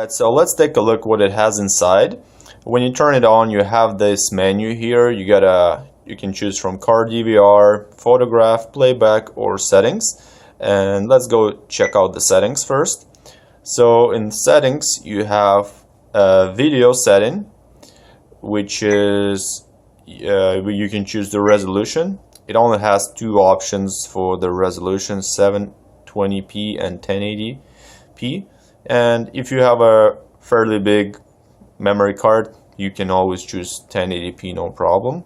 Alright, so let's take a look what it has inside. When you turn it on, you have this menu here. You can choose from car DVR, photograph, playback, or settings. And let's go check out the settings first. So in settings, you have a video setting, which is you can choose the resolution. It only has two options for the resolution, 720p and 1080p. And if you have a fairly big memory card, you can always choose 1080p, no problem.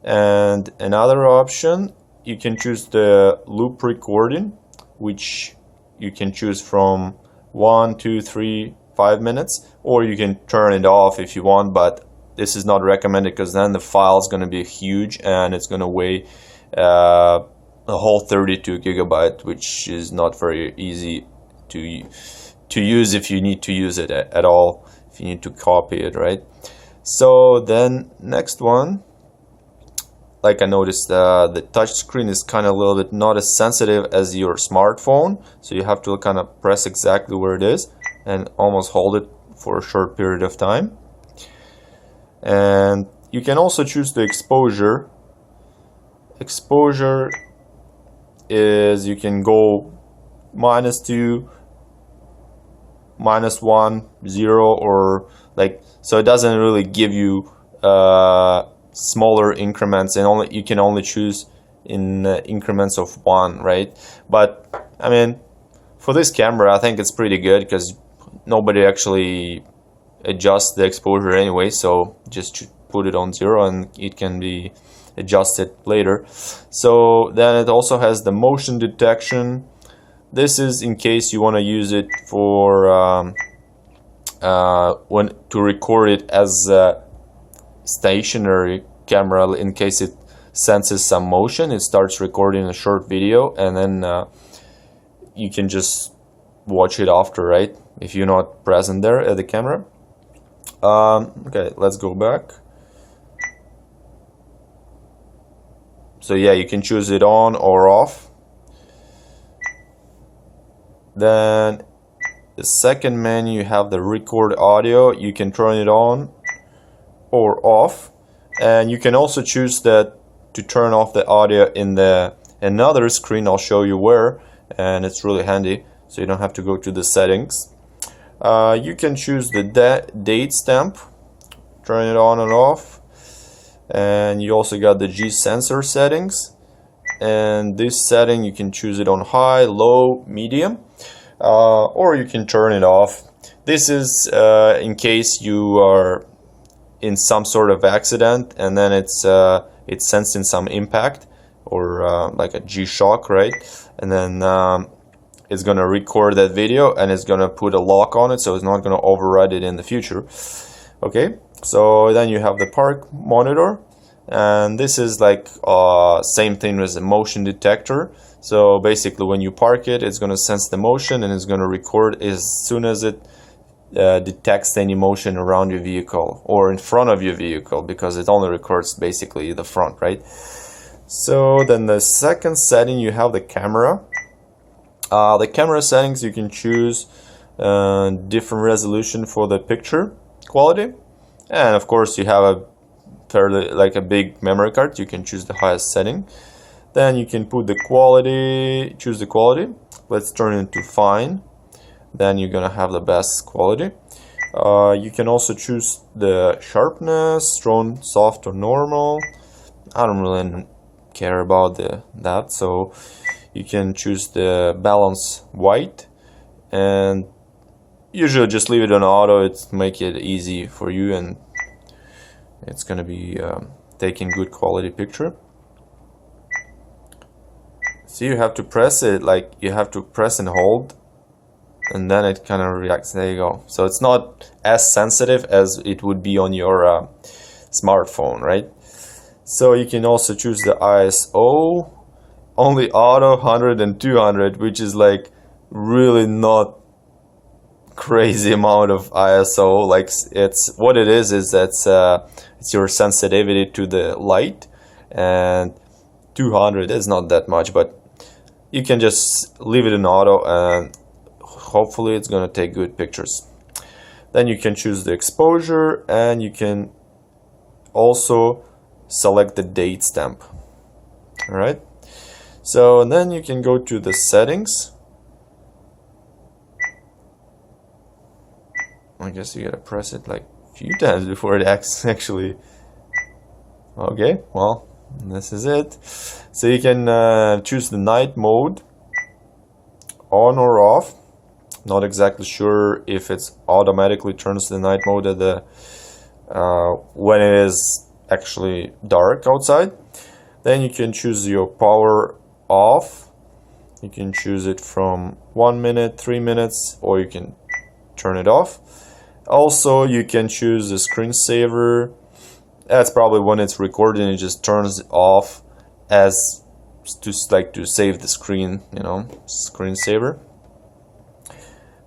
And another option, you can choose the loop recording, which you can choose from 1, 2, 3, 5 minutes, or you can turn it off if you want, but this is not recommended because then the file is going to be huge and it's going to weigh a whole 32 gigabyte, which is not very easy to use if you need to use it at all, if you need to copy it, right? So then next one, like I noticed the touch screen is kind of a little bit not as sensitive as your smartphone, so you have to kind of press exactly where it is and almost hold it for a short period of time. And you can also choose the exposure. Exposure is, you can go -2, -1, 0, or like, so it doesn't really give you smaller increments, and you can only choose in increments of 1, right? But I mean, for this camera I think it's pretty good because nobody actually adjusts the exposure anyway, so just put it on 0 and it can be adjusted later. So then it also has the motion detection. This is in case you want to use it for to record it as a stationary camera. In case it senses some motion, it starts recording a short video, and then you can just watch it after, right? If you're not present there at the camera. Okay, let's go back. So yeah, you can choose it on or off. Then the second menu, you have the record audio. You can turn it on or off, and you can also choose that to turn off the audio in another screen. I'll show you where, and it's really handy, so you don't have to go to the settings. You can choose the date stamp, turn it on and off, and you also got the G sensor settings. And this setting, you can choose it on high, low, medium, or you can turn it off. This is in case you are in some sort of accident and then it's sensing some impact or like a G-shock, right? And then it's going to record that video and it's going to put a lock on it, so it's not going to override it in the future. Okay, so then you have the park monitor, and this is like same thing as a motion detector. So basically when you park it, it's going to sense the motion and it's going to record as soon as it detects any motion around your vehicle or in front of your vehicle, because it only records basically the front, right? So then the second setting, you have the camera. The camera settings, you can choose different resolution for the picture quality, and of course you have a fairly like a big memory card, you can choose the highest setting. Then you can put the quality, choose the quality. Let's turn it to fine. Then you're gonna have the best quality. You can also choose the sharpness, strong, soft, or normal. I don't really care about that, so you can choose the balance white, and usually just leave it on auto. It's make it easy for you, and it's gonna be taking good quality picture. So you have to press it, like you have to press and hold, and then it kind of reacts. There you go. So it's not as sensitive as it would be on your smartphone, right? So you can also choose the ISO, only auto 100 and 200, which is like really not crazy amount of ISO. Like it's what it is that it's your sensitivity to the light, and 200 is not that much, but you can just leave it in auto and hopefully it's gonna take good pictures. Then you can choose the exposure, and you can also select the date stamp. All right, so and then you can go to the settings. I guess you gotta press it like a few times before it actually. Okay, well, this is it. So you can choose the night mode, on or off. Not exactly sure if it's automatically turns the night mode at the when it is actually dark outside. Then you can choose your power off. You can choose it from 1 minute, 3 minutes, or you can turn it off. Also, you can choose the screensaver. That's probably when it's recording, it just turns it off as to save the screen, you know, screensaver.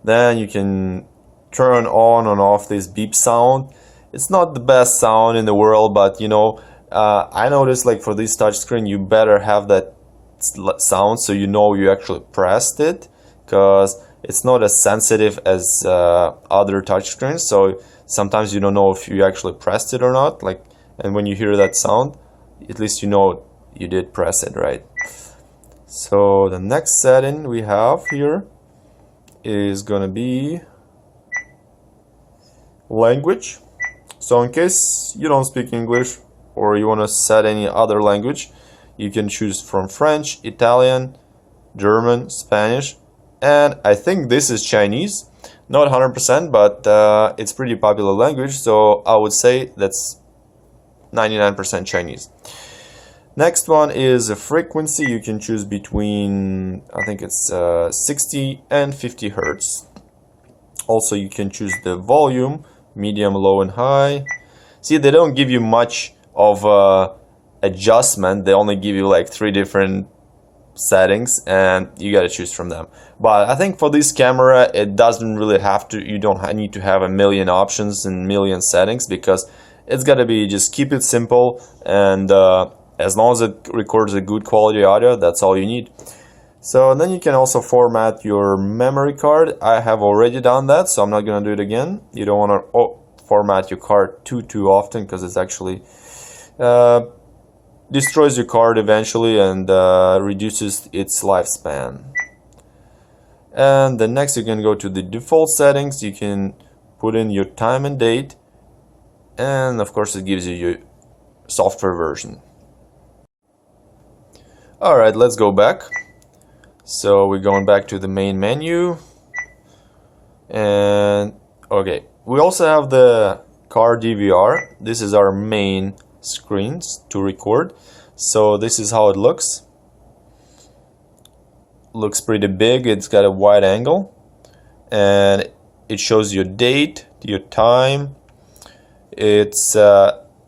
Then you can turn on and off this beep sound. It's not the best sound in the world, but you know, I noticed like for this touchscreen, you better have that sound so you know you actually pressed it, because it's not as sensitive as other touchscreens. So sometimes you don't know if you actually pressed it or not. Like, and when you hear that sound, at least you know you did press it, right? So the next setting we have here is gonna be language. So in case you don't speak English or you want to set any other language, you can choose from French, Italian, German, Spanish, and I think this is Chinese. Not 100%, but it's pretty popular language, so I would say that's 99% Chinese. Next one is a frequency. You can choose between, I think it's 60 and 50 Hertz. Also, you can choose the volume, medium, low, and high. See, they don't give you much of adjustment. They only give you like 3 different settings, and you gotta choose from them. But I think for this camera, it doesn't really have to. You don't need to have a million options and million settings, because it's gotta be just keep it simple, and as long as it records a good quality audio, that's all you need. So then you can also format your memory card. I have already done that, so I'm not gonna do it again. You don't want to format your card too often, because it's actually destroys your card eventually and reduces its lifespan. And then next you can go to the default settings. You can put in your time and date, and of course it gives you your software version. Alright, let's go back. So we're going back to the main menu, and okay, we also have the car DVR. This is our main screens to record. So this is how it looks. Looks pretty big. It's got a wide angle, and it shows your date, your time. It's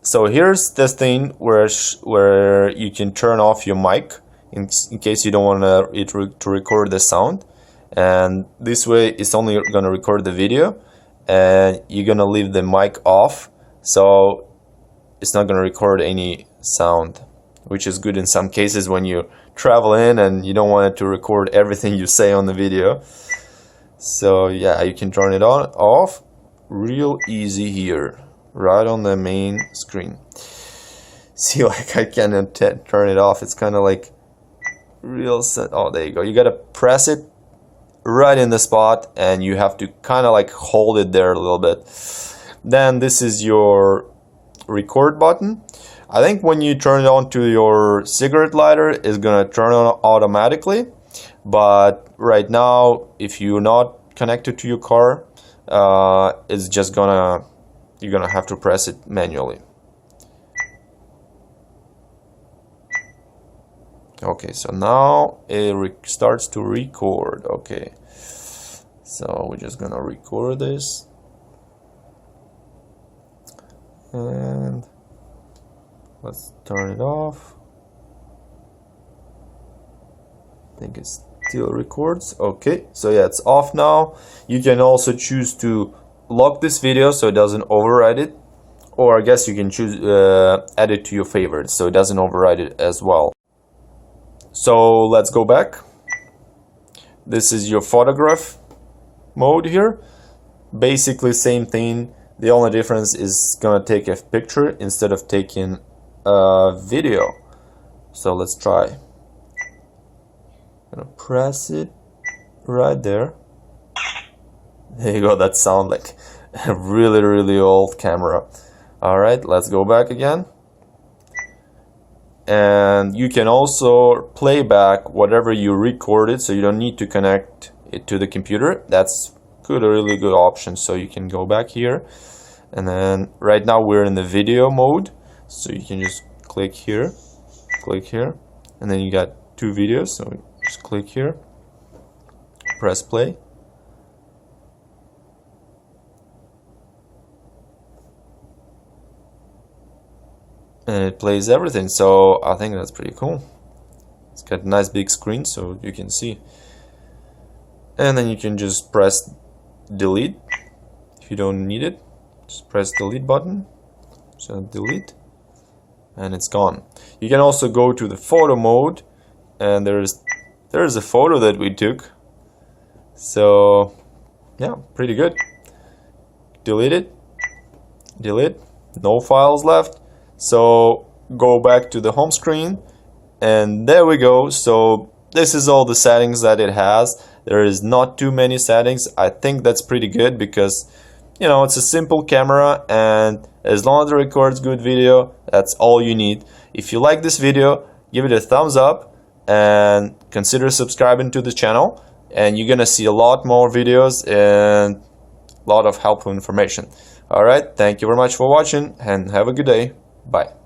so here's this thing where you can turn off your mic in case you don't want it to record the sound, and this way it's only gonna record the video, and you're gonna leave the mic off, so it's not gonna record any sound, which is good in some cases when you travel in and you don't want it to record everything you say on the video. So yeah, you can turn it on, off, real easy here, right on the main screen. See, like I cannot turn it off. It's kind of like real oh, there you go. You gotta press it right in the spot, and you have to kind of like hold it there a little bit. Then this is your record button. I think when you turn it on to your cigarette lighter, it's gonna turn on automatically, but right now if you're not connected to your car, it's just you're gonna have to press it manually. Okay, so now it starts to record. Okay, so we're just gonna record this, and let's turn it off. I think it still records. Okay, so yeah, it's off now. You can also choose to lock this video so it doesn't override it, or I guess you can choose add it to your favorites so it doesn't override it as well. So let's go back. This is your photograph mode here. basically same thing. The only difference is gonna take a picture instead of taking a video. So let's try. Gonna press it right there. There you go. That sound like a really old camera. Alright, let's go back again. And you can also play back whatever you recorded, so you don't need to connect it to the computer. That's a really good option. So you can go back here, and then right now we're in the video mode, so you can just click here, and then you got 2 videos. So just click here, press play. And it plays everything, so I think that's pretty cool. It's got a nice big screen so you can see. And then you can just press delete if you don't need it. Just press delete button, so delete, and it's gone. You can also go to the photo mode, and there's a photo that we took. So yeah, pretty good. Delete it, delete, no files left. So go back to the home screen, and there we go. So this is all the settings that it has. There is not too many settings. I think that's pretty good because, you know, it's a simple camera, and as long as it records good video, that's all you need. If you like this video, give it a thumbs up and consider subscribing to the channel, and you're gonna see a lot more videos and a lot of helpful information. Alright, thank you very much for watching, and have a good day. Bye.